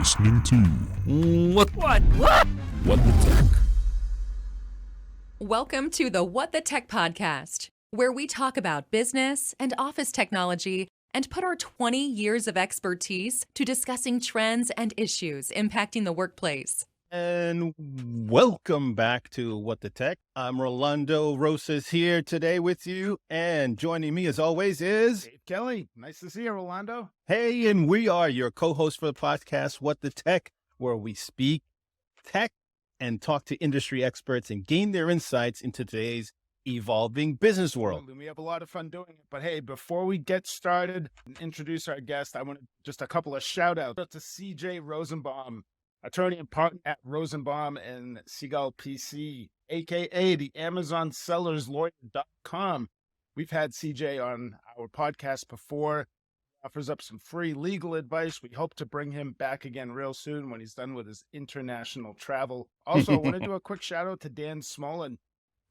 listening to What the Tech. Welcome to the What the Tech podcast, where we talk about business and office technology and put our 20 years of expertise to discussing trends and issues impacting the workplace. And welcome back to What the Tech. I'm Rolando Rosas here today with you, and joining me as always is Dave Kelly. Nice to see you, Rolando. Hey, and we are your co-hosts for the podcast What the Tech, where we speak tech and talk to industry experts and gain their insights into today's evolving business world. We have a lot of fun doing it. But hey, before we get started and introduce our guest, I want to just a couple of shout outs to CJ Rosenbaum, attorney and partner at Rosenbaum and Seagull PC, aka the Amazon Sellers Lawyer.com. We've had CJ on our podcast before. Offers up some free legal advice. We hope to bring him back again real soon when he's done with his international travel. Also, I want to do a quick shout out to Dan Smolin,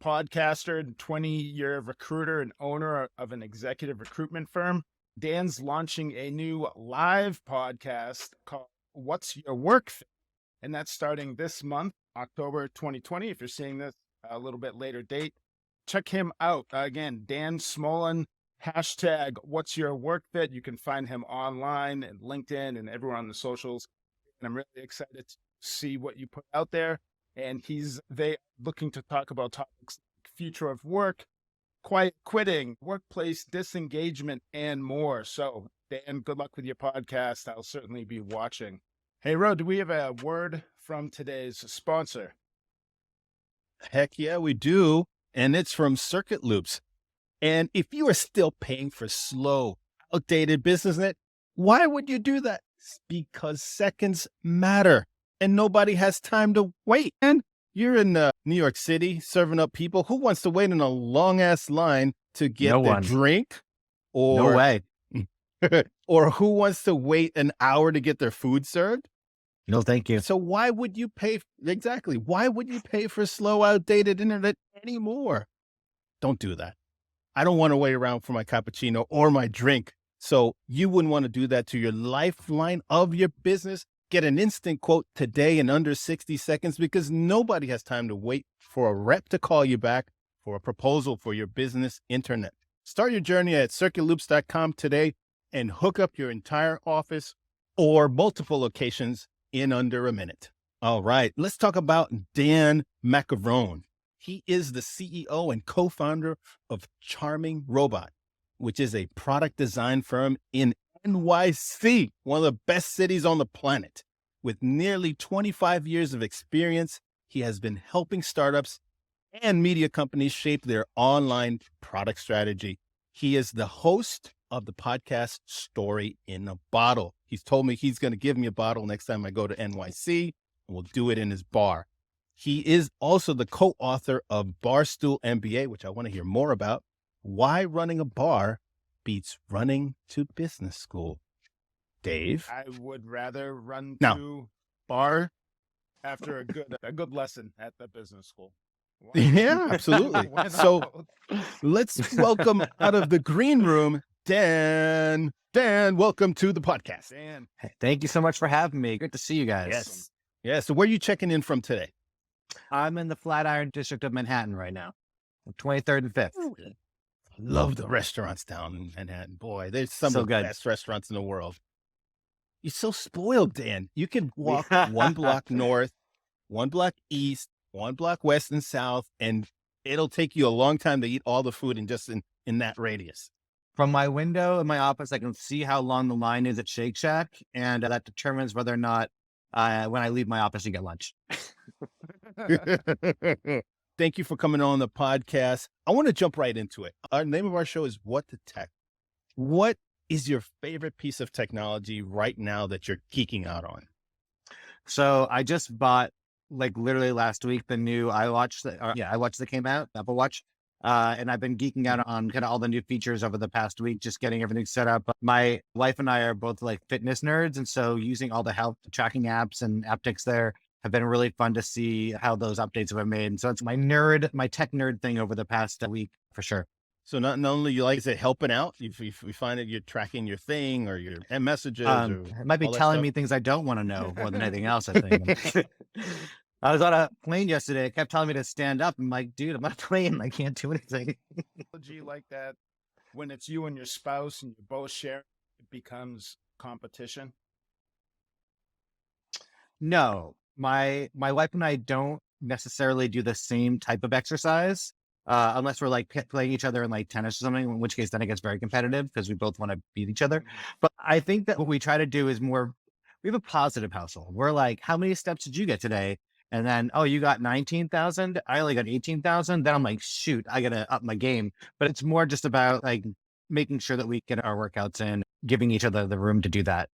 podcaster and 20-year recruiter and owner of an executive recruitment firm. Dan's launching a new live podcast called What's Your Work Fit? And that's starting this month, October 2020. If you're seeing this a little bit later date, check him out. Again, Dan Smolin, hashtag What's Your Work Fit? You can find him online and LinkedIn and everywhere on the socials. And I'm really excited to see what you put out there. And they looking to talk about topics like future of work, quiet quitting, workplace disengagement, and more. So, Dan, good luck with your podcast. I'll certainly be watching. Hey, Ro, do we have a word from today's sponsor? Heck yeah, we do. And it's from Circuit Loops. And if you are still paying for slow, outdated business net, why would you do that? It's because seconds matter and nobody has time to wait. And you're in New York City serving up people. Who wants to wait in a long ass line to get their drink? Or, no way. Or who wants to wait an hour to get their food served? No, thank you. So why would you pay? Exactly. Why would you pay for slow, outdated internet anymore? Don't do that. I don't want to wait around for my cappuccino or my drink. So you wouldn't want to do that to your lifeline of your business. Get an instant quote today in under 60 seconds because nobody has time to wait for a rep to call you back for a proposal for your business internet. Start your journey at circuitloops.com today and hook up your entire office or multiple locations in under a minute. All right, let's talk about Dan Maccarone. He is the CEO and co-founder of Charming Robot, which is a product design firm in NYC, one of the best cities on the planet. With nearly 25 years of experience, he has been helping startups and media companies shape their online product strategy. He is the host of the podcast Story in a Bottle. He's told me he's going to give me a bottle next time I go to NYC, and we'll do it in his bar. He is also the co-author of Barstool MBA, which I want to hear more about. Why running a bar beats running to business school. Dave? I would rather run to bar after a good lesson at the business school. Yeah, absolutely. So let's welcome out of the green room, Dan. Dan, welcome to the podcast. Dan. Thank you so much for having me. Good to see you guys. Yes. Yeah. So where are you checking in from today? I'm in the Flatiron district of Manhattan right now, 23rd and 5th. Love the restaurants down in Manhattan. Boy, there's some of the best restaurants in the world. You're so spoiled, Dan. You can walk one block north, one block east, one block west and south, and it'll take you a long time to eat all the food in that radius. From my window in my office, I can see how long the line is at Shake Shack, and that determines whether or not when I leave my office to get lunch. Thank you for coming on the podcast. I want to jump right into it. Our name of our show is What the Tech. What is your favorite piece of technology right now that you're geeking out on? So I just bought, like literally last week, the new iWatch that came out, Apple Watch. And I've been geeking out on kind of all the new features over the past week, just getting everything set up. My wife and I are both like fitness nerds. And so using all the health tracking apps and app ticks there have been really fun to see how those updates have been made. And so it's my tech nerd thing over the past week for sure. So not only you like, is it helping out? If we find that you're tracking your thing or your messages or It might be all that telling stuff? me things I don't want to know more than anything else, I think. I was on a plane yesterday. It kept telling me to stand up. I'm like, dude, I'm on a plane. I can't do anything. Technology like that, when it's you and your spouse and you both share, it becomes competition. No, my wife and I don't necessarily do the same type of exercise, unless we're like playing each other in like tennis or something, in which case then it gets very competitive because we both want to beat each other. But I think that what we try to do is more, we have a positive household. We're like, how many steps did you get today? And then, oh, you got 19,000. I only got 18,000. Then I'm like, shoot, I got to up my game. But it's more just about like making sure that we get our workouts in, giving each other the room to do that.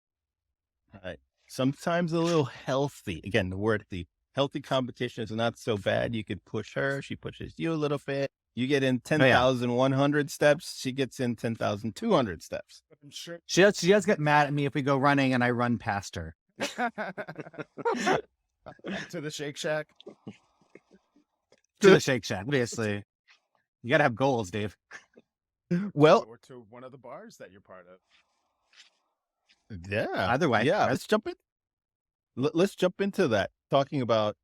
Right. Sometimes a little healthy. Again, the word healthy competition is not so bad. You could push her. She pushes you a little bit. You get in 10,100 steps. She gets in 10,200 steps. I'm sure. She does get mad at me if we go running and I run past her. To the Shake Shack. To the Shake Shack, obviously. You got to have goals, Dave. Well, Or to one of the bars that you're part of. yeah. Either way. Yeah. Let's jump in. Let's jump into that. Talking about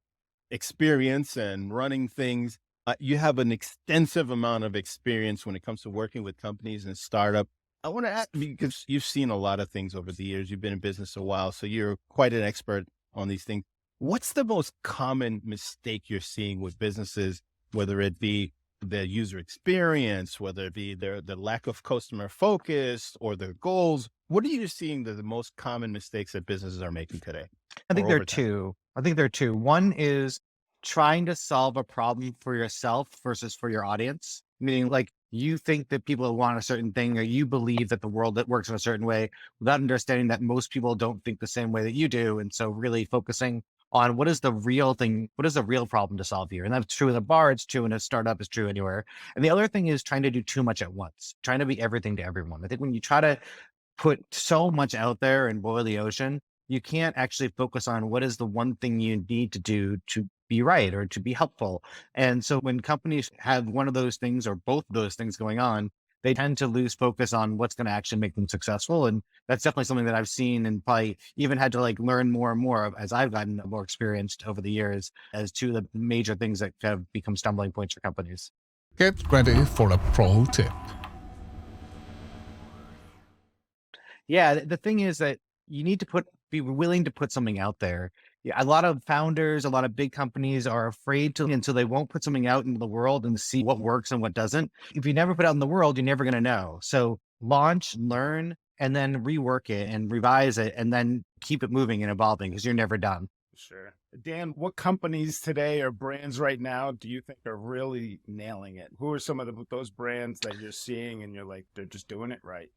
experience and running things. You have an extensive amount of experience when it comes to working with companies and startup. I want to ask, because you've seen a lot of things over the years. You've been in business a while, so you're quite an expert on these things. What's the most common mistake you're seeing with businesses, whether it be the user experience, whether it be the lack of customer focus or their goals? What are you seeing the most common mistakes that businesses are making today? I think there over are time? two. I think there are two. One is trying to solve a problem for yourself versus for your audience. Meaning like you think that people want a certain thing or you believe that the world that works in a certain way without understanding that most people don't think the same way that you do. And so really focusing on what is the real thing, what is the real problem to solve here? And that's true in a bar, it's true in a startup, it's true anywhere. And the other thing is trying to do too much at once, trying to be everything to everyone. I think when you try to put so much out there and boil the ocean, you can't actually focus on what is the one thing you need to do to be right or to be helpful. And so when companies have one of those things or both of those things going on, they tend to lose focus on what's going to actually make them successful. And that's definitely something that I've seen and probably even had to like learn more and more as I've gotten more experienced over the years as to the major things that have become stumbling points for companies. Get ready for a pro tip. Yeah, the thing is that you need to be willing to put something out there. Yeah, a lot of founders, a lot of big companies are afraid to, and so they won't put something out into the world and see what works and what doesn't. If you never put out in the world, you're never going to know. So launch, learn, and then rework it and revise it, and then keep it moving and evolving because you're never done. Sure. Dan, what companies today or brands right now do you think are really nailing it? Who are some of those brands that you're seeing and you're like, they're just doing it right?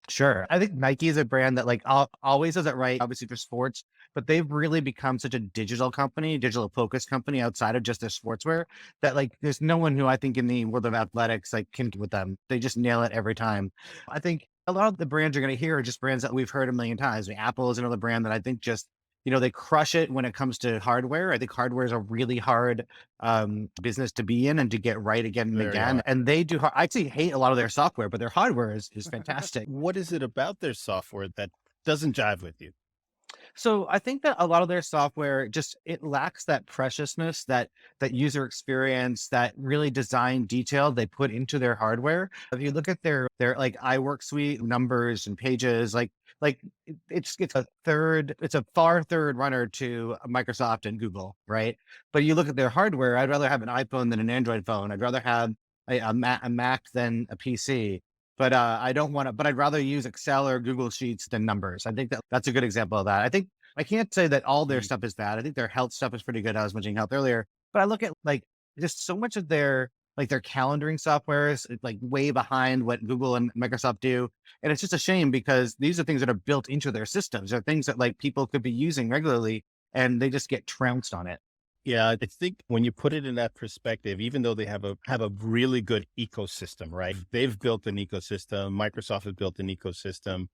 Sure. I think Nike is a brand that like always does it right, obviously for sports, but they've really become such a digital company, digital focused company outside of just their sportswear that like there's no one who I think in the world of athletics like can with them. They just nail it every time. I think a lot of the brands you're going to hear are just brands that we've heard a million times. I mean, Apple is another brand that I think just, they crush it when it comes to hardware. I think hardware is a really hard business to be in and to get right again and Very again. hard. And they do, I actually hate a lot of their software, but their hardware is fantastic. What is it about their software that doesn't jive with you? So I think that a lot of their software it lacks that preciousness, that user experience, that really design detail they put into their hardware. If you look at their like iWork suite numbers and pages, it's a far third runner to Microsoft and Google, right? But you look at their hardware, I'd rather have an iPhone than an Android phone. I'd rather have a Mac than a PC. But but I'd rather use Excel or Google Sheets than numbers. I think that's a good example of that. I think I can't say that all their stuff is bad. I think their health stuff is pretty good. I was mentioning health earlier, but I look at like just so much of their calendaring software is like way behind what Google and Microsoft do. And it's just a shame because these are things that are built into their systems. They're things that like people could be using regularly and they just get trounced on it. Yeah, I think when you put it in that perspective, even though they have a really good ecosystem, right? They've built an ecosystem. Microsoft has built an ecosystem.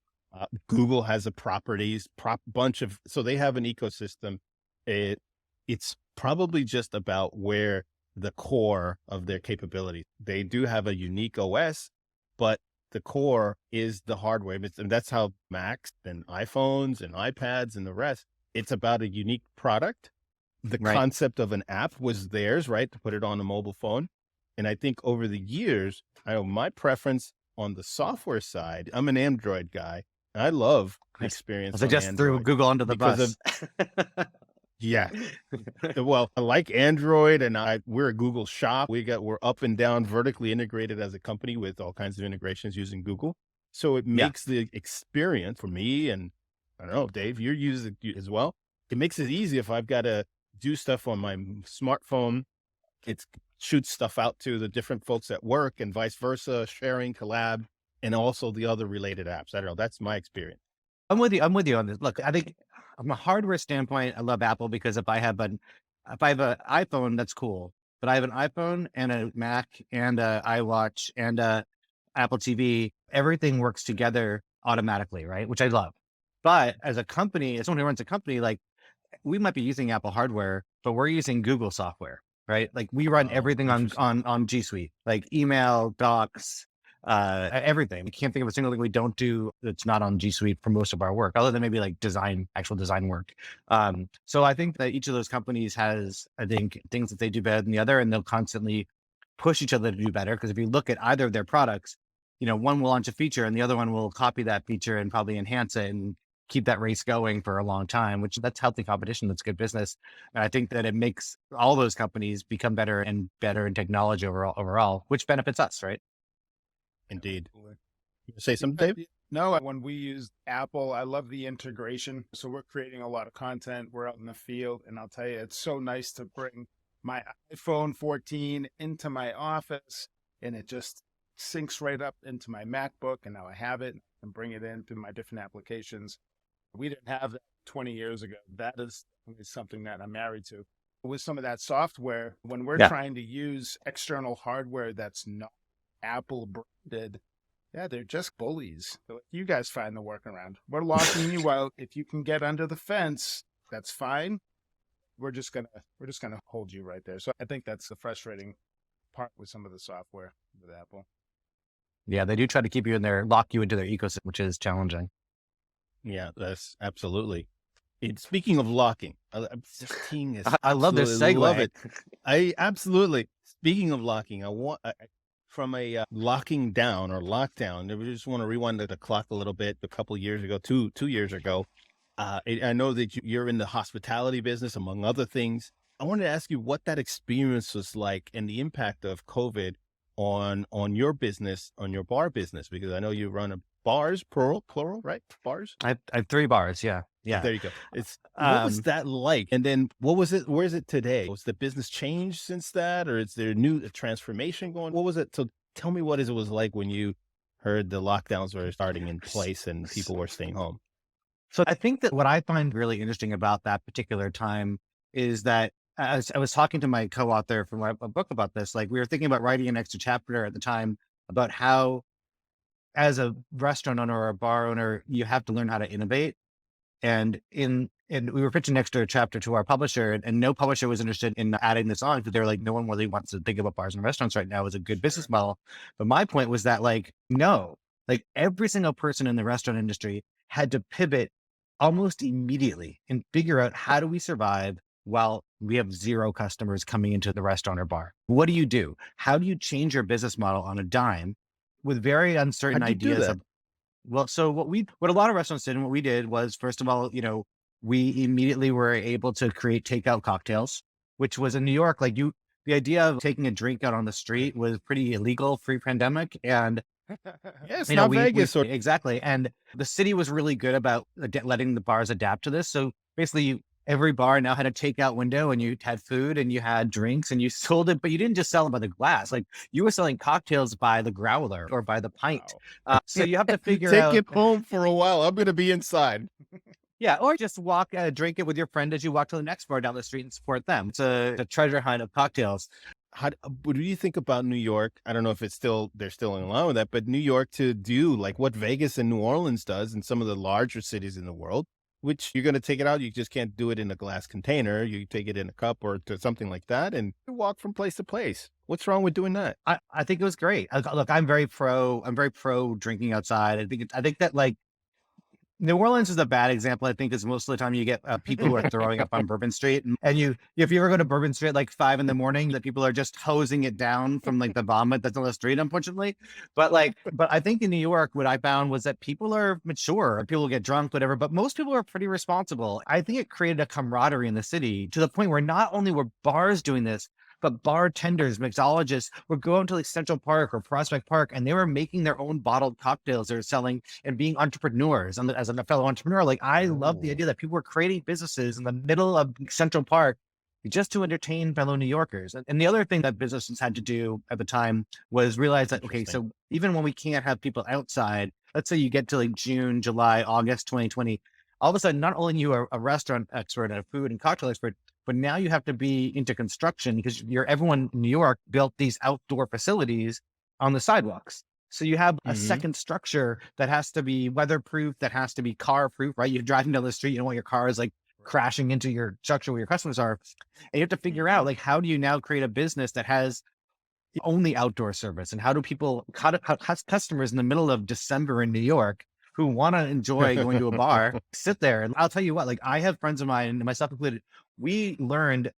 Google has so they have an ecosystem. It's probably just about where the core of their capability. They do have a unique OS, but the core is the hardware. And that's how Macs and iPhones and iPads and the rest, it's about a unique product. The Right. concept of an app was theirs, right? To put it on a mobile phone. And I think over the years, I know my preference on the software side, I'm an Android guy. And I love the experience. So on just threw Android Google under the because bus. yeah. Well, I like Android, and we're a Google shop. We're up and down vertically integrated as a company with all kinds of integrations using Google. So it Yeah. makes the experience for me, and I don't know, Dave, you're using it as well. It makes it easy if I've got to do stuff on my smartphone. It shoots stuff out to the different folks at work and vice versa, sharing, collab, and also the other related apps. I don't know. That's my experience. I'm with you. I'm with you on this. Look, I think from a hardware standpoint, I love Apple because if I have an iPhone, that's cool. But I have an iPhone and a Mac and a iWatch and a Apple TV. Everything works together automatically, right? Which I love. But as a company, as someone who runs a company, like we might be using Apple hardware, but we're using Google software, right? Like we run Oh, everything on G Suite, like email, docs, everything. We can't think of a single thing we don't do that's not on G Suite for most of our work, other than maybe like actual design work. So I think that each of those companies has, I think, things that they do better than the other, and they'll constantly push each other to do better. Because if you look at either of their products, one will launch a feature and the other one will copy that feature and probably enhance it and keep that race going for a long time, which that's healthy competition. That's good business. And I think that it makes all those companies become better and better in technology overall, which benefits us, right? Indeed. You say something, Dave? No, when we use Apple, I love the integration. So we're creating a lot of content. We're out in the field, and I'll tell you, it's so nice to bring my iPhone 14 into my office, and it just syncs right up into my MacBook, and now I have it and bring it into my different applications. We didn't have that 20 years ago. That is something that I'm married to. With some of that software, when we're trying to use external hardware that's not Apple branded, they're just bullies. So you guys find the workaround. We're locking you out. If you can get under the fence, that's fine. We're just gonna hold you right there. So I think that's the frustrating part with some of the software with Apple. Yeah, they do try to keep you in there, lock you into their ecosystem, which is challenging. Yeah, that's absolutely. Speaking of locking, this team is. I love this segue. Love it. I absolutely. Speaking of locking, from a locking down or lockdown. I just want to rewind the clock a little bit. A couple of years ago, two years ago, I know that you're in the hospitality business, among other things. I wanted to ask you what that experience was like and the impact of COVID on your business, on your bar business, because I know you run bars, plural, right? Bars. I have 3 bars. Yeah. There you go. What was that like? And then what was it? Where is it today? Was the business changed since that, or is there a transformation going? What was it? So tell me what it was like when you heard the lockdowns were starting in place and people were staying home. So I think that what I find really interesting about that particular time is that I was talking to my co-author from a book about this. Like we were thinking about writing an extra chapter at the time about how, as a restaurant owner or a bar owner, you have to learn how to innovate. And we were pitching an extra chapter to our publisher, and no publisher was interested in adding this on because they're like, no one really wants to think about bars and restaurants right now as a good business model. But my point was that no, every single person in the restaurant industry had to pivot almost immediately and figure out, how do we survive while we have 0 customers coming into the restaurant or bar? What do you do? How do you change your business model on a dime with very uncertain ideas? So what a lot of restaurants did and what we did was, first of all, we immediately were able to create takeout cocktails, which was in New York. The idea of taking a drink out on the street was pretty illegal pre-pandemic. And it's not Vegas. Exactly. And the city was really good about letting the bars adapt to this. So basically every bar now had a takeout window, and you had food and you had drinks and you sold it, but you didn't just sell them by the glass. You were selling cocktails by the growler or by the pint. Wow. So you have to figure Take out. it home for a while. I'm going to be inside. Yeah. Or just drink it with your friend as you walk to the next bar down the street and support them. It's a treasure hunt of cocktails. What do you think about New York? I don't know if they're still in line with that, but New York to do like what Vegas and New Orleans does and some of the larger cities in the world, which you're going to take it out. You just can't do it in a glass container. You take it in a cup or to something like that and you walk from place to place. What's wrong with doing that? I think it was great. Look, I'm very pro drinking outside. I think that like New Orleans is a bad example. I think is most of the time you get people who are throwing up on Bourbon Street, and if you ever go to Bourbon Street at like 5 a.m, that people are just hosing it down from like the vomit that's on the street, unfortunately. But I think in New York, what I found was that people are mature. People get drunk, whatever, but most people are pretty responsible. I think it created a camaraderie in the city to the point where not only were bars doing this, but bartenders, mixologists were going to like Central Park or Prospect Park, and they were making their own bottled cocktails they're selling and being entrepreneurs. And as a fellow entrepreneur, like I love the idea that people were creating businesses in the middle of Central Park just to entertain fellow New Yorkers. And the other thing that businesses had to do at the time was realize that, okay, so even when we can't have people outside, let's say you get to like June, July, August 2020, all of a sudden, not only you are a restaurant expert and a food and cocktail expert, but now you have to be into construction because everyone in New York built these outdoor facilities on the sidewalks. So you have a second structure that has to be weatherproof, that has to be car proof, right? You're driving down the street, you don't want your car is like crashing into your structure where your customers are. And you have to figure out like, how do you now create a business that has only outdoor service? And how do customers in the middle of December in New York who want to enjoy going to a bar, sit there? And I'll tell you what, like I have friends of mine, and myself included, we learned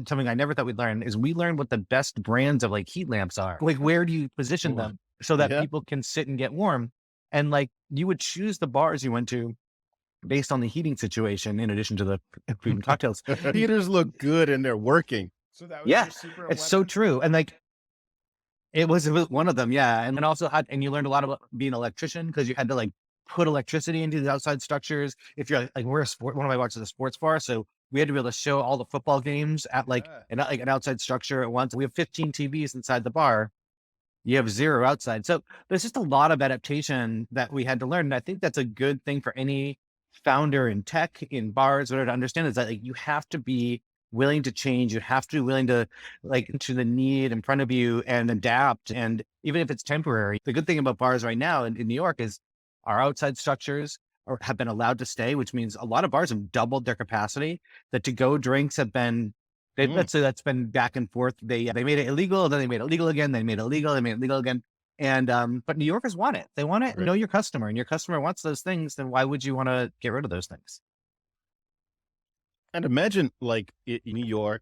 something I never thought we'd learn is we learned what the best brands of like heat lamps are. Like, where do you position them so that people can sit and get warm? And like, you would choose the bars you went to based on the heating situation, in addition to the food and cocktails. Heaters look good and they're working. So that was your secret it's weapon? so true. And like, it was one of them. Yeah. And then also and you learned a lot about being an electrician because you had to like put electricity into the outside structures. If you're like we're one of my watches is a sports bar. So we had to be able to show all the football games at like an outside structure at once. We have 15 TVs inside the bar. You have 0 outside. So there's just a lot of adaptation that we had to learn. And I think that's a good thing for any founder in tech, in bars, whatever, to understand is that like, you have to be willing to change. You have to be willing to like to the need in front of you and adapt. And even if it's temporary, the good thing about bars right now in New York is our outside structures have been allowed to stay, which means a lot of bars have doubled their capacity. The to-go drinks have been, let's say that's been back and forth. They made it illegal, then they made it legal again, they made it legal, they made it legal again. And, but New Yorkers want it. They want to know your customer, and your customer wants those things. Then why would you want to get rid of those things? And imagine like in New York,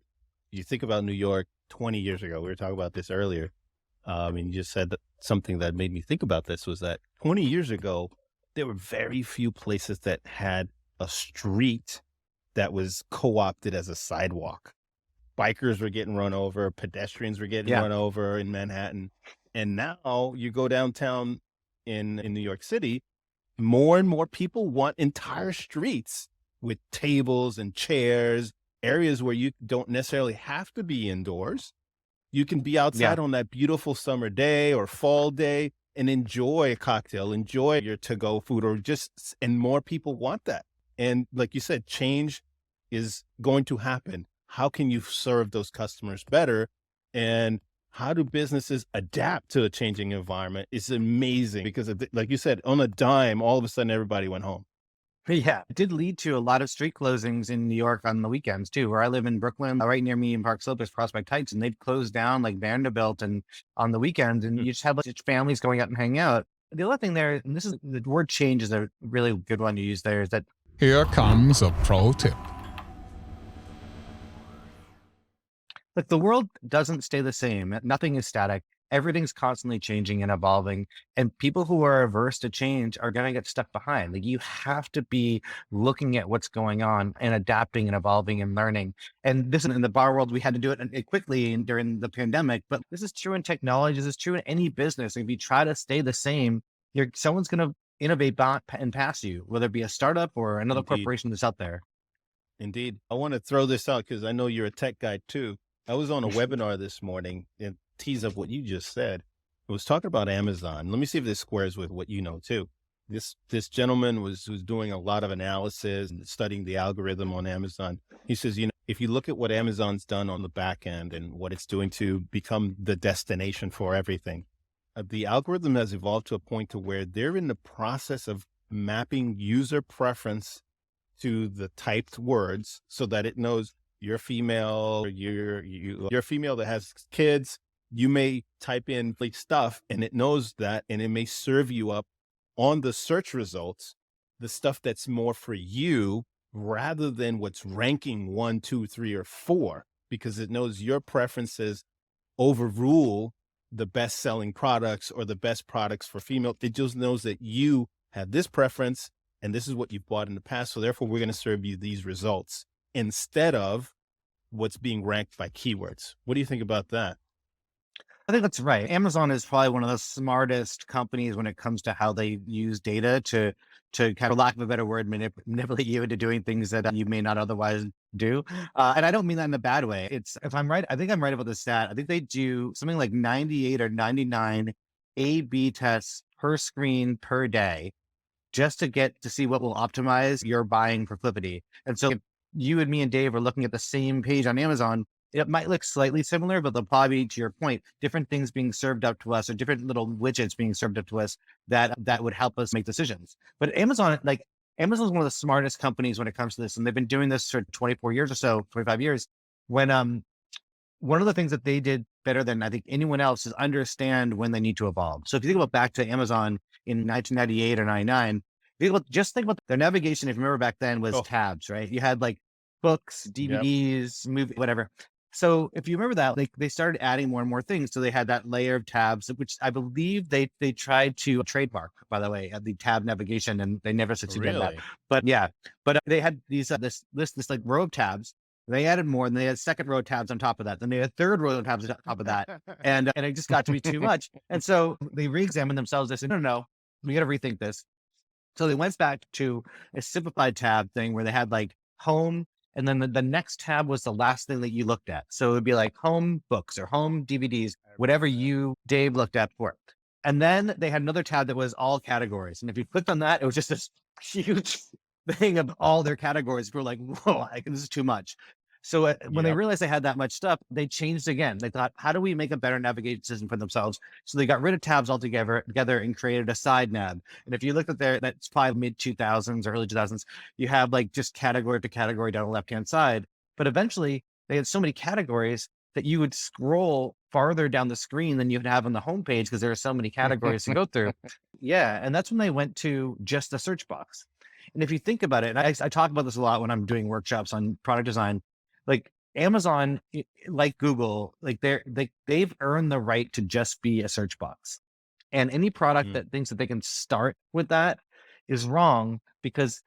you think about New York 20 years ago, we were talking about this earlier. And you just said that something that made me think about this was that 20 years ago, there were very few places that had a street that was co-opted as a sidewalk. Bikers were getting run over, pedestrians were getting run over in Manhattan. And now you go downtown in New York City, more and more people want entire streets with tables and chairs, areas where you don't necessarily have to be indoors. You can be outside on that beautiful summer day or fall day and enjoy a cocktail, enjoy your to-go food, or and more people want that. And like you said, change is going to happen. How can you serve those customers better? And how do businesses adapt to a changing environment? It's amazing because like you said, on a dime, all of a sudden everybody went home. Yeah, it did lead to a lot of street closings in New York on the weekends too. Where I live in Brooklyn, right near me in Park Slope is Prospect Heights, and they'd close down like Vanderbilt and on the weekends, and you just have like families going out and hanging out. The other thing there, and this is the word change is a really good one to use there, is that Here comes a pro tip. like the world doesn't stay the same. Nothing is static. Everything's constantly changing and evolving, and people who are averse to change are going to get stuck behind. Like you have to be looking at what's going on and adapting and evolving and learning. And this in the bar world, we had to do it quickly during the pandemic, but this is true in technology. This is true in any business. If you try to stay the same, someone's going to innovate and pass you, whether it be a startup or another corporation that's out there. Indeed. I want to throw this out because I know you're a tech guy too. I was on a webinar this morning and tease up what you just said. I was talking about Amazon. Let me see if this squares with what you know too. This gentleman was doing a lot of analysis and studying the algorithm on Amazon. He says, if you look at what Amazon's done on the back end and what it's doing to become the destination for everything, the algorithm has evolved to a point to where they're in the process of mapping user preference to the typed words so that it knows you're female, or you're a female that has kids. You may type in like stuff and it knows that, and it may serve you up on the search results, the stuff that's more for you rather than what's ranking 1, 2, 3, or 4, because it knows your preferences overrule the best selling products or the best products for female. It just knows that you have this preference and this is what you've bought in the past. So therefore we're going to serve you these results instead of what's being ranked by keywords. What do you think about that? I think that's right. Amazon is probably one of the smartest companies when it comes to how they use data to kind of, for lack of a better word, manipulate you into doing things that you may not otherwise do. And I don't mean that in a bad way. It's, if I'm right, I think I'm right about the stat. I think they do something like 98 or 99 A/B tests per screen per day just to get to see what will optimize your buying proclivity. And so if you and me and Dave are looking at the same page on Amazon, it might look slightly similar, but they'll probably be, to your point, different things being served up to us or different little widgets being served up to us that would help us make decisions. But Amazon, like Amazon is one of the smartest companies when it comes to this. And they've been doing this for 24 years or so, 25 years. When one of the things that they did better than I think anyone else is understand when they need to evolve. So if you think about back to Amazon in 1998 or 99, just think about their navigation. If you remember back then was tabs, right? You had like books, DVDs, movie, whatever. So if you remember that, they started adding more and more things. So they had that layer of tabs, which I believe they tried to trademark, by the way, at the tab navigation, and they never succeeded in that. But yeah, but they had these this like row of tabs. They added more, and they had second row of tabs on top of that. Then they had third row of tabs on top of that, and it just got to be too much. And so they re-examined themselves. They said, no, we got to rethink this. So they went back to a simplified tab thing where they had like home. And then the next tab was the last thing that you looked at. So it would be like home books or home DVDs, whatever you, Dave, looked at for it. And then they had another tab that was all categories. And if you clicked on that, it was just this huge thing of all their categories. We were like, whoa, this is too much. So when they realized they had that much stuff, they changed again. They thought, how do we make a better navigation system for themselves? So they got rid of tabs altogether and created a side nav. And if you look at that's probably mid 2000s or early 2000s, you have like just category to category down the left-hand side. But eventually they had so many categories that you would scroll farther down the screen than you'd have on the homepage because there are so many categories to go through. Yeah. And that's when they went to just a search box. And if you think about it, and I talk about this a lot when I'm doing workshops on product design, like Amazon, like Google, like they've earned the right to just be a search box. And any product that thinks that they can start with that is wrong, because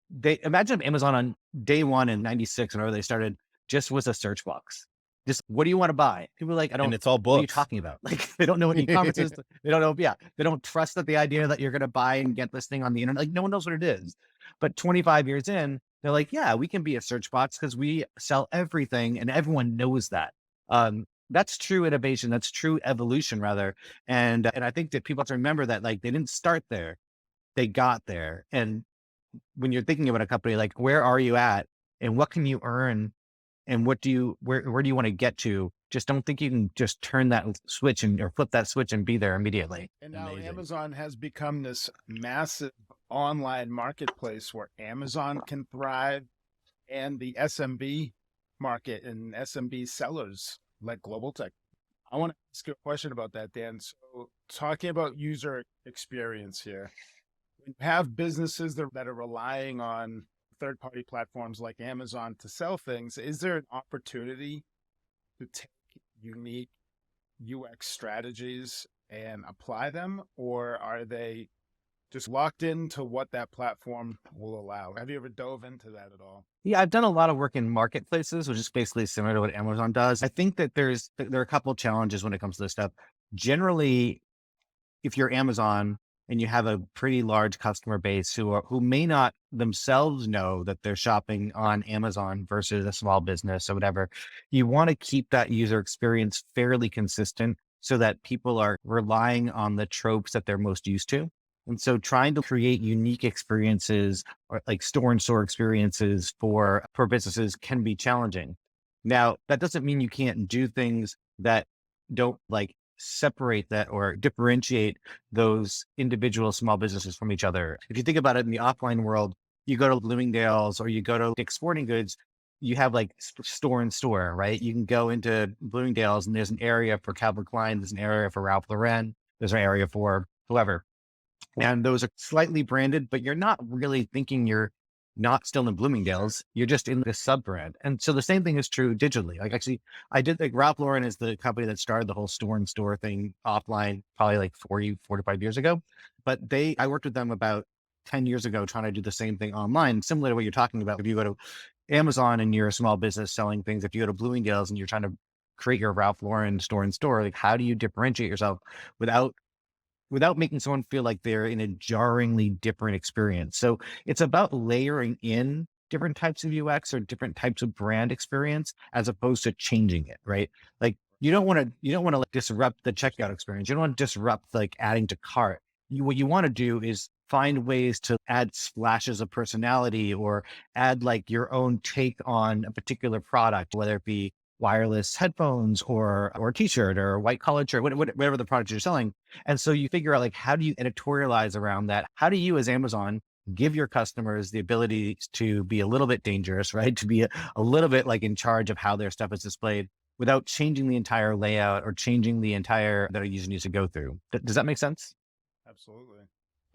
they imagine if Amazon on day one in 96, whenever they started, just was a search box. Just, what do you want to buy? People are like, I don't, and it's all books. What are you talking about? Like, they don't know what e-commerce is. They don't know. Yeah. They don't trust that the idea that you're going to buy and get this thing on the internet, like no one knows what it is. But 25 years in, they're like, yeah, we can be a search box because we sell everything and everyone knows that. That's true innovation. That's true evolution, rather. And I think that people have to remember that, like, they didn't start there, they got there. And when you're thinking about a company, like, where are you at and what can you earn and where do you want to get to? Just don't think you can just turn that switch or flip that switch and be there immediately. And now Amazon has become this massive online marketplace where Amazon can thrive and the SMB market and SMB sellers like Global Tech. I want to ask you a question about that, Dan. So talking about user experience here, when you have businesses that are relying on third-party platforms like Amazon to sell things, is there an opportunity to take unique UX strategies and apply them, or are they just locked into what that platform will allow? Have you ever dove into that at all? Yeah, I've done a lot of work in marketplaces, which is basically similar to what Amazon does. I think that there are a couple of challenges when it comes to this stuff. Generally, if you're Amazon and you have a pretty large customer base who may not themselves know that they're shopping on Amazon versus a small business or whatever, you want to keep that user experience fairly consistent so that people are relying on the tropes that they're most used to. And so trying to create unique experiences or like store-in-store experiences for businesses can be challenging. Now, that doesn't mean you can't do things that don't like separate that or differentiate those individual small businesses from each other. If you think about it in the offline world, you go to Bloomingdale's or you go to Dick's Sporting Goods, you have like store in store, right? You can go into Bloomingdale's and there's an area for Calvin Klein, there's an area for Ralph Lauren, there's an area for whoever. And those are slightly branded, but you're not really thinking you're not still in Bloomingdale's. You're just in the sub brand. And so the same thing is true digitally. Like actually, I did like Ralph Lauren is the company that started the whole store in store thing offline, probably like 45 years ago. But I worked with them about 10 years ago, trying to do the same thing online, similar to what you're talking about. If you go to Amazon and you're a small business selling things, if you go to Bloomingdale's and you're trying to create your Ralph Lauren store in store, like how do you differentiate yourself without making someone feel like they're in a jarringly different experience? So it's about layering in different types of UX or different types of brand experience as opposed to changing it, right? Like you don't want to like disrupt the checkout experience. You don't want to disrupt like adding to cart. What you want to do is find ways to add splashes of personality or add like your own take on a particular product, whether it be wireless headphones or a t-shirt or a white collar shirt, whatever the product you're selling. And so you figure out like, how do you editorialize around that? How do you as Amazon give your customers the ability to be a little bit dangerous, right? To be a little bit like in charge of how their stuff is displayed without changing the entire layout or changing the entire that a user needs to go through. Does that make sense? Absolutely.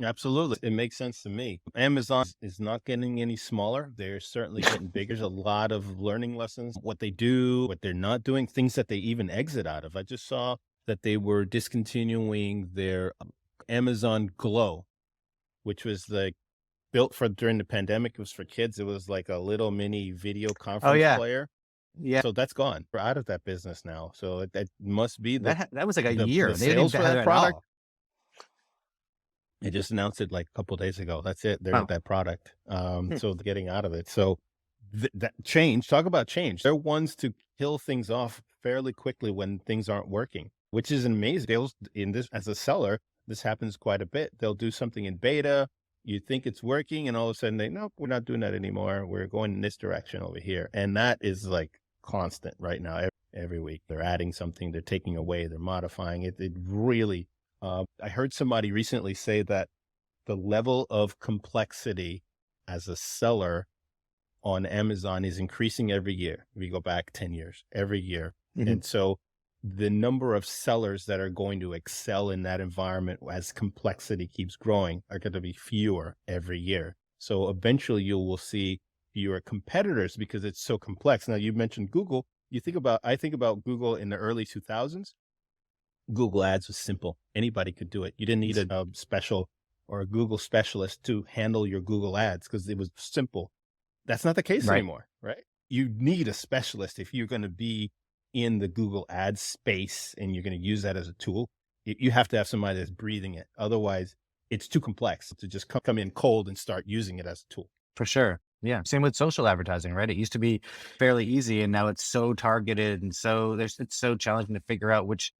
Absolutely. It makes sense to me. Amazon is not getting any smaller. They're certainly getting bigger. There's a lot of learning lessons, what they do, what they're not doing, things that they even exit out of. I just saw that they were discontinuing their Amazon Glow, which was like built for during the pandemic. It was for kids. It was like a little mini video conference player. Yeah. So that's gone. We're out of that business now. So that must be that was like a year. The They didn't sales even for have that it product. at all. They just announced it like a couple of days ago. That's it. They're that product. So they're getting out of it. So that change, talk about change. They're ones to kill things off fairly quickly when things aren't working, which is amazing. They'll, in this, as a seller, this happens quite a bit. They'll do something in beta. You think it's working and all of a sudden nope, we're not doing that anymore. We're going in this direction over here. And that is like constant right now. Every week they're adding something, they're taking away, they're modifying it. It really, I heard somebody recently say that the level of complexity as a seller on Amazon is increasing every year. We go back 10 years, every year. Mm-hmm. And so the number of sellers that are going to excel in that environment as complexity keeps growing are going to be fewer every year. So eventually you will see fewer competitors because it's so complex. Now you mentioned Google. I think about Google in the early 2000s. Google Ads was simple. Anybody could do it. You didn't need a special or a Google specialist to handle your Google Ads because it was simple. That's not the case anymore, right? You need a specialist if you're going to be in the Google Ads space and you're going to use that as a tool. You have to have somebody that's breathing it. Otherwise, it's too complex to just come in cold and start using it as a tool. For sure. Yeah. Same with social advertising, right? It used to be fairly easy and now it's so targeted. And so it's so challenging to figure out which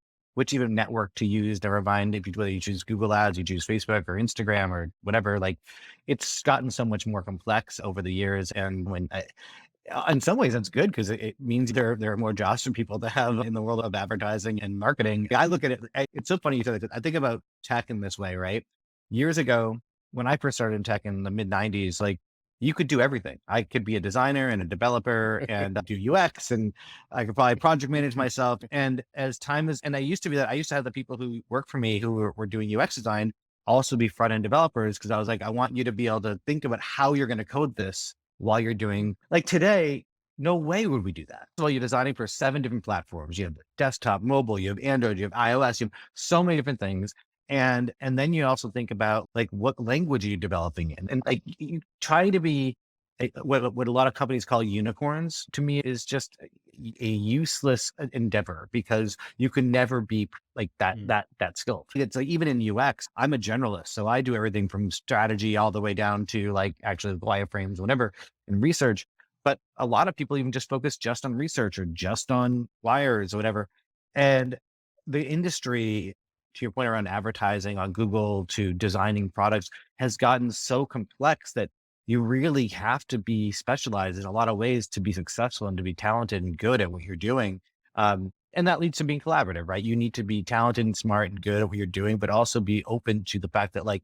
even network to use. Never mind whether you choose Google Ads, you choose Facebook or Instagram or whatever. Like it's gotten so much more complex over the years. And in some ways that's good because it means there are more jobs for people to have in the world of advertising and marketing. I look at it, it's so funny you said that. I think about tech in this way, right? Years ago, when I first started in tech in the mid 90s, like you could do everything. I could be a designer and a developer and do UX, and I could probably project manage myself. And as time is, and I used to have the people who work for me who were doing UX design also be front-end developers because I was like, I want you to be able to think about how you're going to code this while you're doing, like today, no way would we do that. So you're designing for 7 different platforms. You have desktop, mobile, you have Android, you have iOS, you have so many different things. And then you also think about like what language are you developing in, and like you try to be what a lot of companies call unicorns. To me, is just a useless endeavor because you can never be like that skilled. It's like even in UX, I'm a generalist, so I do everything from strategy all the way down to like actually wireframes, whatever, in research. But a lot of people even just focus just on research or just on wires or whatever, and the industry, to your point around advertising on Google to designing products, has gotten so complex that you really have to be specialized in a lot of ways to be successful and to be talented and good at what you're doing. And that leads to being collaborative, right? You need to be talented and smart and good at what you're doing, but also be open to the fact that like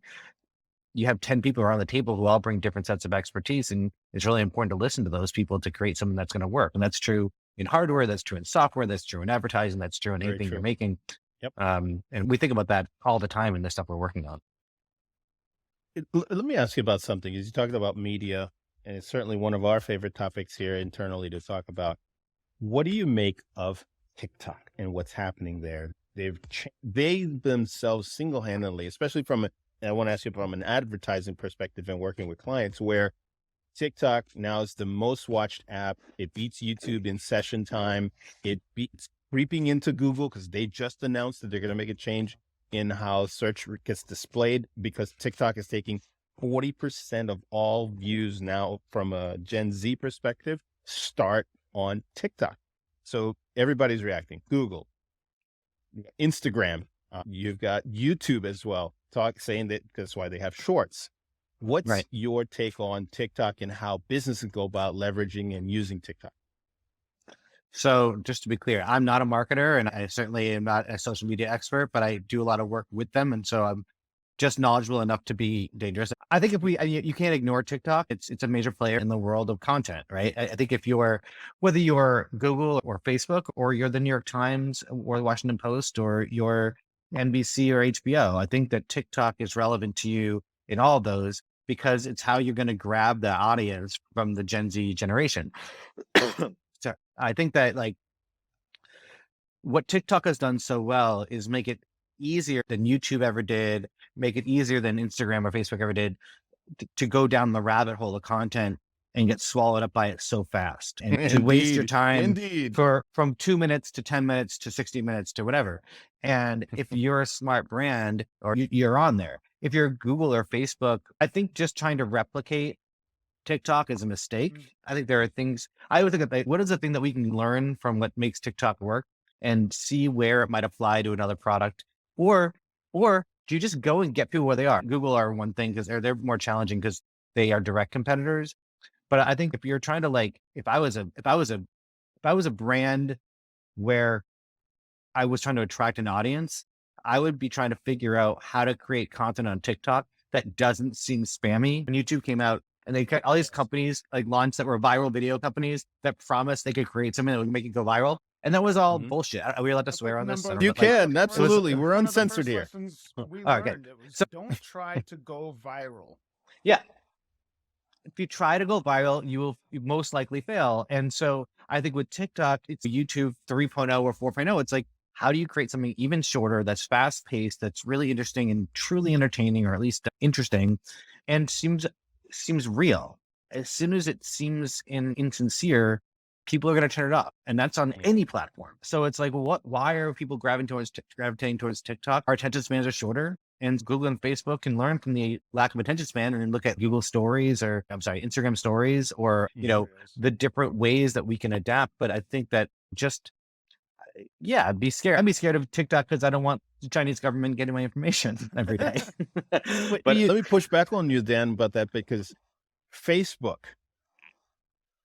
you have 10 people around the table who all bring different sets of expertise. And it's really important to listen to those people to create something that's going to work. And that's true in hardware, that's true in software, that's true in advertising, that's true in Very anything true. you're making. Yep. And we think about that all the time in the stuff we're working on. Let me ask you about something. As you talked about media, and it's certainly one of our favorite topics here internally to talk about. What do you make of TikTok and what's happening there? They themselves single-handedly, especially I want to ask you from an advertising perspective and working with clients, where TikTok now is the most watched app. It beats YouTube in session time. It beats creeping into Google because they just announced that they're going to make a change in how search gets displayed, because TikTok is taking 40% of all views now from a Gen Z perspective start on TikTok. So everybody's reacting. Google, Instagram, you've got YouTube as well, saying that that's why they have shorts. What's your take on TikTok and how businesses go about leveraging and using TikTok? So just to be clear, I'm not a marketer and I certainly am not a social media expert, but I do a lot of work with them. And so I'm just knowledgeable enough to be dangerous. I think you can't ignore TikTok. It's a major player in the world of content, right? I think whether you're Google or Facebook, or you're the New York Times or the Washington Post, or you're NBC or HBO, I think that TikTok is relevant to you in all of those, because it's how you're going to grab the audience from the Gen Z generation. So I think that what TikTok has done so well is make it easier than YouTube ever did, make it easier than Instagram or Facebook ever did to go down the rabbit hole of content and get swallowed up by it so fast, and to waste your time from 2 minutes to 10 minutes to 60 minutes to whatever. And if you're a smart brand, or you're on there, if you're Google or Facebook, I think just trying to replicate TikTok is a mistake. I think there are things I would think of, what is the thing that we can learn from what makes TikTok work and see where it might apply to another product, or do you just go and get people where they are? Google are one thing because they're more challenging because they are direct competitors. But I think if you're trying to if I was a brand where I was trying to attract an audience, I would be trying to figure out how to create content on TikTok that doesn't seem spammy. When YouTube came out, and they all these companies launched that were viral video companies that promised they could create something that would make it go viral. And that was all bullshit. Are we allowed to swear on this? You can, absolutely. We're uncensored here. We learned it was, don't try to go viral. Yeah. If you try to go viral, you most likely fail. And so I think with TikTok, it's YouTube 3.0 or 4.0. It's how do you create something even shorter, that's fast paced, that's really interesting and truly entertaining, or at least interesting, and seems real. As soon as it seems insincere, people are going to turn it off, and that's on any platform. So it's why are people gravitating towards TikTok? Our attention spans are shorter, and Google and Facebook can learn from the lack of attention span and look at Google stories, or Instagram stories, or, the different ways that we can adapt. But I think that I'd be scared. I'd be scared of TikTok because I don't want the Chinese government getting my information every day. But let me push back on you, Dan, about that, because Facebook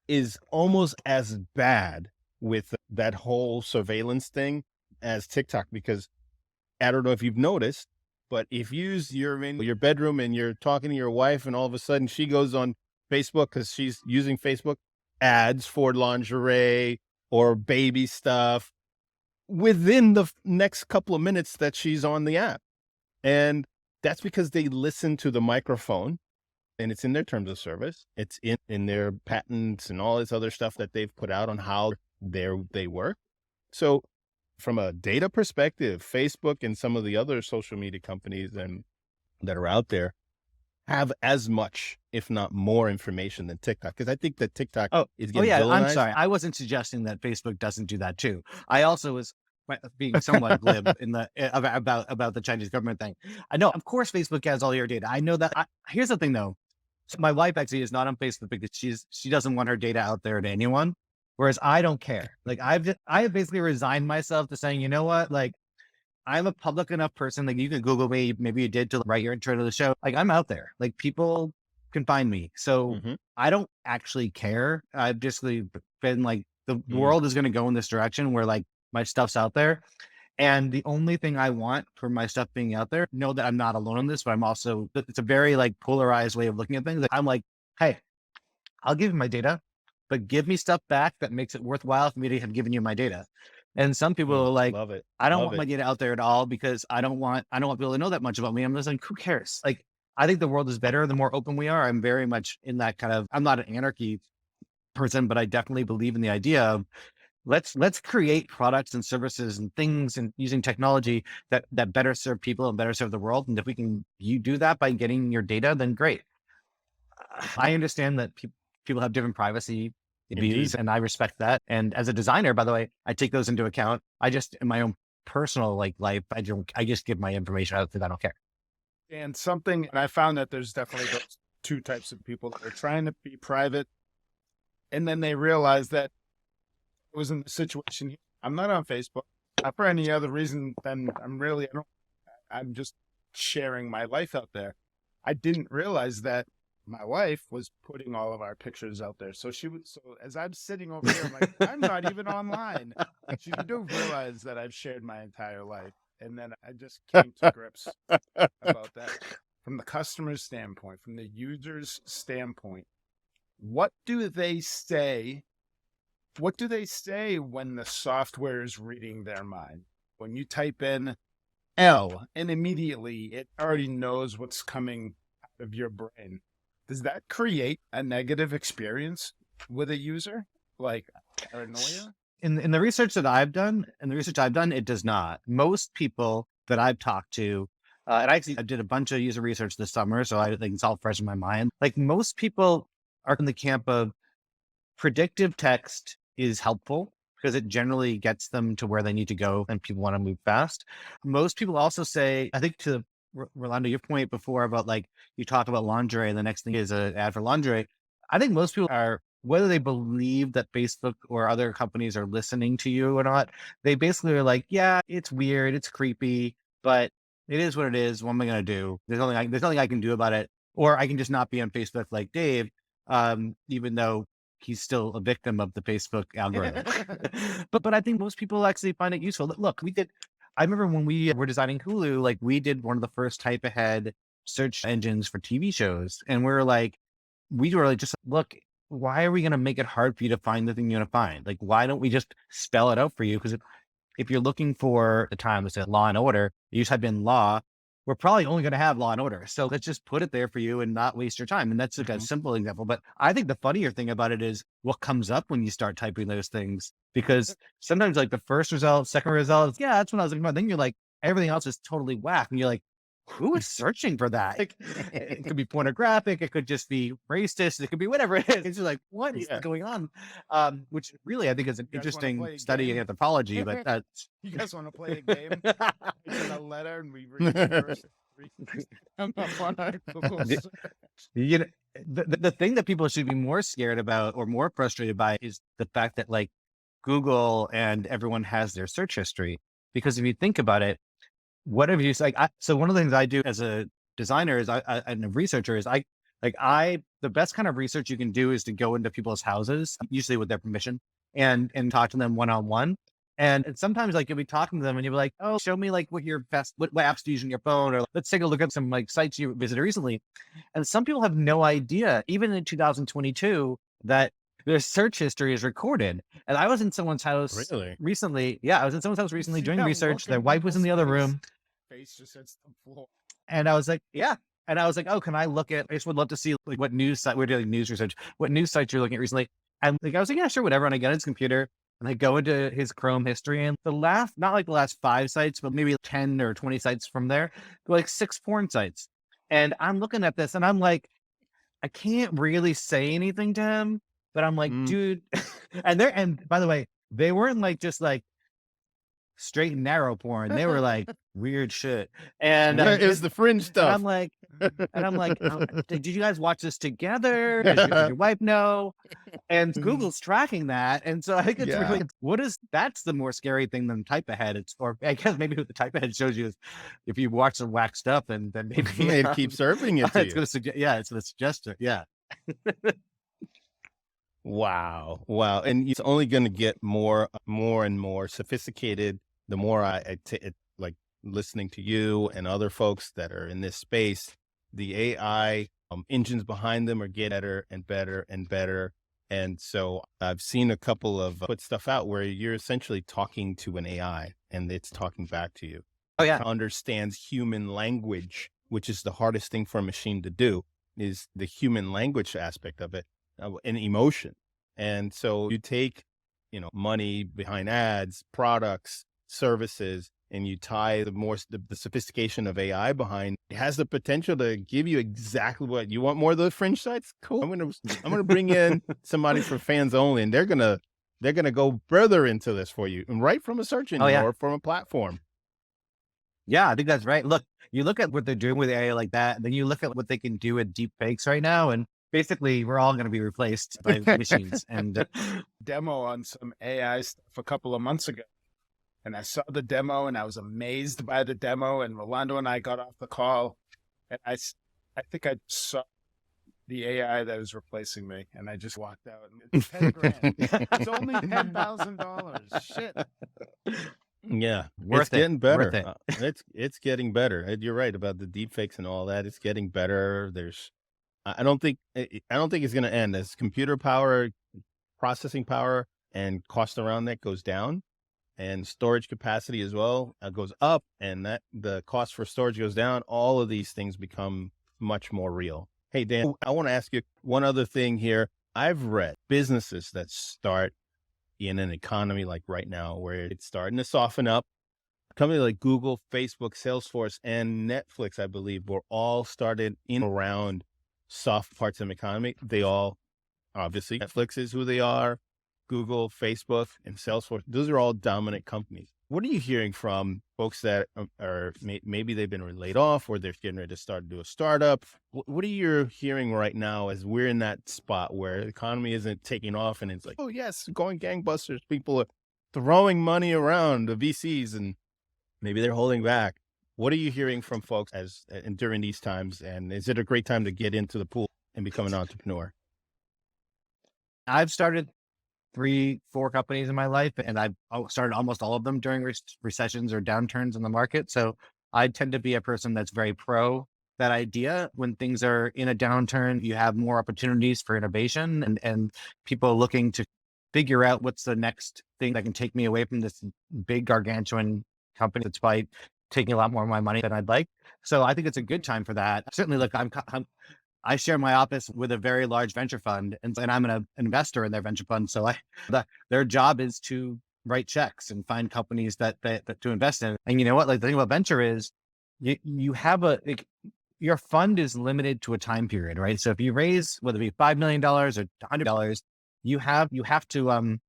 is almost as bad with that whole surveillance thing as TikTok, because I don't know if you've noticed, but if you're in your bedroom and you're talking to your wife, and all of a sudden she goes on Facebook because she's using Facebook, ads for lingerie or baby stuff within the next couple of minutes that she's on the app. And that's because they listen to the microphone, and it's in their terms of service. It's in their patents and all this other stuff that they've put out on how they work. So from a data perspective, Facebook and some of the other social media companies that are out there have as much, if not more, information than TikTok. Because I think that TikTok is getting villainized. I'm sorry. I wasn't suggesting that Facebook doesn't do that too. I also was being somewhat glib about the Chinese government thing. I know, of course, Facebook has all your data. I know that. Here's the thing, though. So my wife actually is not on Facebook because she doesn't want her data out there to anyone. Whereas I don't care. I have basically resigned myself to saying, you know what, I'm a public enough person. You can Google me. Maybe you did to write your intro to the show. I'm out there. People can find me. So I don't actually care. I've just been the world is going to go in this direction where my stuff's out there. And the only thing I want for my stuff being out there, know that I'm not alone in this, but I'm also, it's a very like polarized way of looking at things. Like, I'm like, hey, I'll give you my data, but give me stuff back that makes it worthwhile for me to have given you my data. And some people are like, Love it. I don't Love want my it. data out there at all because I don't want people to know that much about me. I'm just like, who cares? Like, I think the world is better the more open we are. I'm very much in that kind of, I'm not an anarchy person, but I definitely believe in the idea of let's create products and services and things and using technology that better serve people and better serve the world. And if we can you do that by getting your data, then great. I understand that people have different privacy views, and I respect that. And as a designer, by the way, I take those into account. I just, in my own personal life, I just give my information out because I don't care. And I found that there's definitely those two types of people that are trying to be private, and then they realize that it was in the situation. I'm not on Facebook, not for any other reason than I'm just sharing my life out there. I didn't realize that my wife was putting all of our pictures out there. So as I'm sitting over here, I'm like, I'm not even online. She do realize that I've shared my entire life. And then I just came to grips about that. From the customer's standpoint, from the user's standpoint, what do they say? What do they say when the software is reading their mind? When you type in L and immediately it already knows what's coming out of your brain. Does that create a negative experience with a user? Like paranoia? In the research that I've done, it does not. Most people that I've talked to, and I did a bunch of user research this summer, so I think it's all fresh in my mind. Like most people are in the camp of predictive text is helpful because it generally gets them to where they need to go and people want to move fast. Most people also say, I think to Rolando, your point before about like, you talk about lingerie and the next thing is an ad for lingerie. I think most people are, whether they believe that Facebook or other companies are listening to you or not, they basically are like, yeah, it's weird, it's creepy, but it is what it is. What am I going to do? There's nothing I can do about it. Or I can just not be on Facebook like Dave, even though he's still a victim of the Facebook algorithm. but I think most people actually find it useful. Look, I remember when we were designing Hulu, like we did one of the first type ahead search engines for TV shows. And we were like, just look, why are we going to make it hard for you to find the thing you want to find? Like, why don't we just spell it out for you? Because if you're looking for the time, let's say Law and Order, you type in law, we're probably only going to have Law and Order. So let's just put it there for you and not waste your time. And that's like a simple example. But I think the funnier thing about it is what comes up when you start typing those things, because sometimes like the first result, second result, yeah, that's what I was looking for. Then you're like, everything else is totally whack. And you're like, who is searching for that? Like, it could be pornographic. It could just be racist. It could be whatever it is. It's just like, what is going on? Which really, I think is an interesting study in anthropology, but that's. You guys want to play a game? Send a letter and we read the first three. I'm not on our Google search. You know, the thing that people should be more scared about or more frustrated by is the fact that like Google and everyone has their search history. Because if you think about it, whatever you say, so one of the things I do as a designer is and a researcher is the best kind of research you can do is to go into people's houses, usually with their permission, and talk to them one-on-one. And sometimes like you'll be talking to them and you'll be like, oh, show me like what apps do you use on your phone, or let's take a look at some like sites you visited recently. And some people have no idea, even in 2022, that their search history is recorded. And I was in someone's house recently. Yeah, I was in someone's house recently doing research. Their wife was in the other room. Face just hits the floor. And I was like, yeah. And I was like, oh, can I look at, I just would love to see like what news site, we're doing news research, what news sites you're looking at recently. And like, I was like, yeah, sure, whatever. And I get on his computer and I go into his Chrome history, and not like the last 5 sites, but maybe 10 or 20 sites from there, like 6 porn sites. And I'm looking at this and I'm like, I can't really say anything to him, but I'm like, dude, and by the way, they weren't like, just like straight and narrow porn. They were like weird shit. And it was the fringe stuff. And I'm like, did you guys watch this together? Did your wife know? And Google's tracking that. And so I think it's really, that's the more scary thing than type ahead. Or I guess maybe what the type ahead shows you is if you watch some whack stuff, and then maybe it keeps serving it to it's going to suggest, it's going to suggest it. Yeah. Wow. And it's only going to get more and more sophisticated the more like listening to you and other folks that are in this space, the AI engines behind them are getting better and better and better. And so I've seen a couple of put stuff out where you're essentially talking to an AI and it's talking back to you. Oh, yeah. It understands human language, which is the hardest thing for a machine to do, is the human language aspect of it, and emotion. And so you take, money behind ads, products, services, and you tie the sophistication of AI behind. It has the potential to give you exactly what you want. More of those fringe sites. Cool. I'm gonna bring in somebody for fans only, and they're gonna go further into this for you, and right from a search engine or from a platform. Yeah, I think that's right. Look, you look at what they're doing with AI like that, and then you look at what they can do with deep fakes right now, and basically we're all going to be replaced by machines. And demo on some AI stuff a couple of months ago. And I saw the demo and I was amazed by the demo. And Rolando and I got off the call and I think I saw the AI that was replacing me and I just walked out. And it's 10 grand. It's only $10,000. Shit. Yeah, It's getting better. Worth it. It's getting better. You're right about the deep fakes and all that. It's getting better. I don't think it's going to end as computer power, processing power, and cost around that goes down, and storage capacity as well goes up, and that the cost for storage goes down. All of these things become much more real. Hey, Dan, I want to ask you one other thing here. I've read businesses that start in an economy like right now, where it's starting to soften up. Companies like Google, Facebook, Salesforce, and Netflix, I believe, were all started in around soft parts of the economy. They all, obviously, Netflix is who they are. Google, Facebook, and Salesforce, those are all dominant companies. What are you hearing from folks that are maybe they've been laid off or they're getting ready to do a startup? What are you hearing right now as we're in that spot where the economy isn't taking off and it's like, oh yes, going gangbusters. People are throwing money around, the VCs, and maybe they're holding back. What are you hearing from folks during these times? And is it a great time to get into the pool and become an entrepreneur? I've started 3-4 companies in my life, and I've started almost all of them during recessions or downturns in the market. So I tend to be a person that's very pro that idea. When things are in a downturn, you have more opportunities for innovation and people looking to figure out what's the next thing that can take me away from this big gargantuan company that's probably taking a lot more of my money than I'd like. So I think it's a good time for that. Certainly, look, I share my office with a very large venture fund, and I'm an investor in their venture fund. So their job is to write checks and find companies that to invest in. And you know what? Like the thing about venture is you have your fund is limited to a time period, right? So if you raise, whether it be $5 million or $100, you have to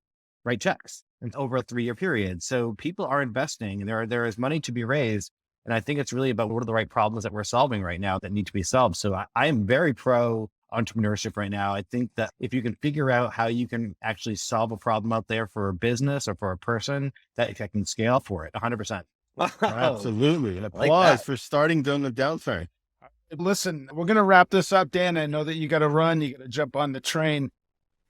write checks over a 3-year period. So people are investing, and there is money to be raised. And I think it's really about what are the right problems that we're solving right now that need to be solved. So I am very pro entrepreneurship right now. I think that if you can figure out how you can actually solve a problem out there for a business or for a person, that can scale for it 100%. Absolutely. And applause for starting during the downturn. Listen, we're going to wrap this up. Dan, I know that you got to run. You got to jump on the train.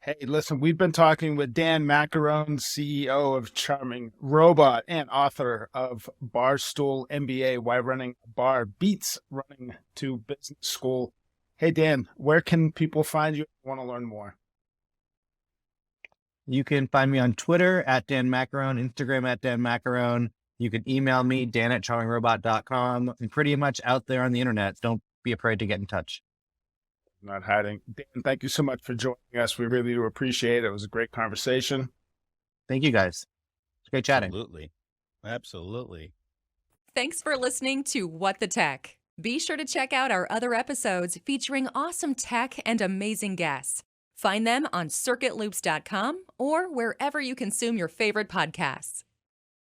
Hey, listen, we've been talking with Dan Maccarone, CEO of Charming Robot and author of Barstool MBA, Why Running a Bar Beats Running to Business School. Hey, Dan, where can people find you if they want to learn more? You can find me on Twitter at Dan Maccarone, Instagram at Dan Maccarone. You can email me, dan@charmingrobot.com. I'm pretty much out there on the internet. Don't be afraid to get in touch. Not hiding. Dan, thank you so much for joining us. We really do appreciate it. It was a great conversation. Thank you, guys. It's great chatting. Absolutely. Thanks for listening to What the Tech. Be sure to check out our other episodes featuring awesome tech and amazing guests. Find them on circuitloops.com or wherever you consume your favorite podcasts.